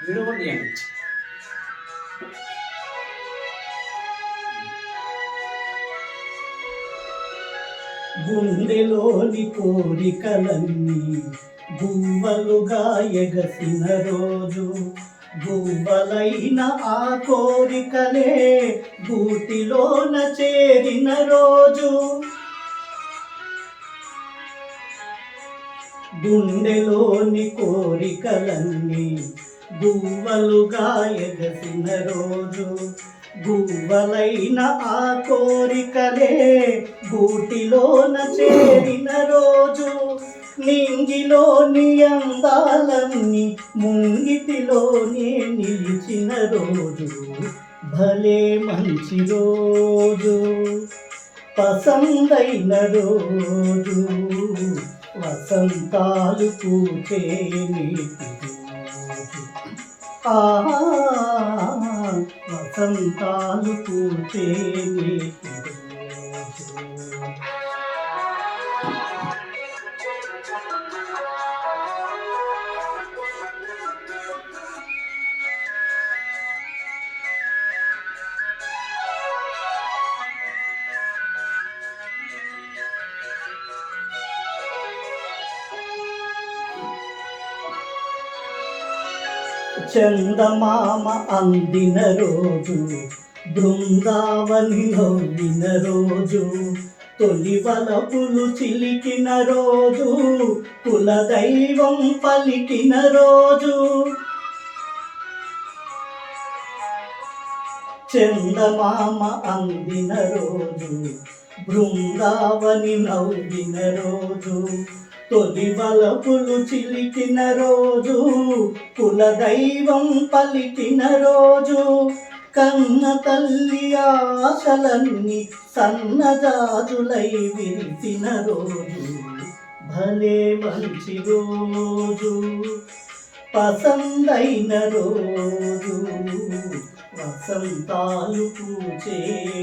Video కూడా తీయండి. గుండెలోని కోరికలన్నీ గువ్వలుగా ఎగసిన రోజు, గువ్వలైన ఆ కోరికలే గూటిలోన చేరిన రోజు, గుండెలోని కోరికలన్నీ గువ్వలుగా ఎగసిన రోజు, గువ్వలైన ఆ కోరికలే గూటిలోన చేరిన రోజు, నింగిలోని అందాలన్నీ ముంగిటిలోనే నిలిచిన రోజు, భలే మంచి రోజు, పసందైన రోజు, వసంతాలు పూచే నీటి రోజు, వసంతాలు పూచే నీటి రోజు. చందమామ అందిన రోజు, బృందావని నవ్విన రోజు, తొలి వలపులు చిలికిన రోజు, కులదైవం పలికిన రోజు, చందమామ అందిన రోజు, బృందావని నవ్విన రోజు, తొలి వలపులు చిలికిన రోజు, కులదైవం పలికిన రోజు, కన్న తల్లి ఆశలన్నీ సన్నజాజులై విరిసిన రోజు, భలే మంచి రోజు, పసందైన రోజు, వసంతాలు పూచే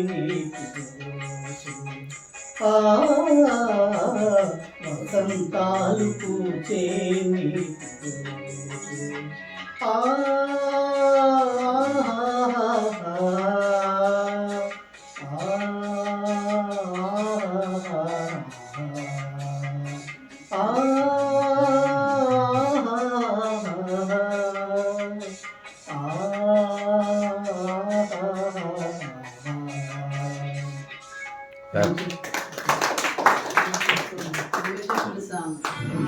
నీటి రోజు, వసంతాలు పూచే నీటి రోజు.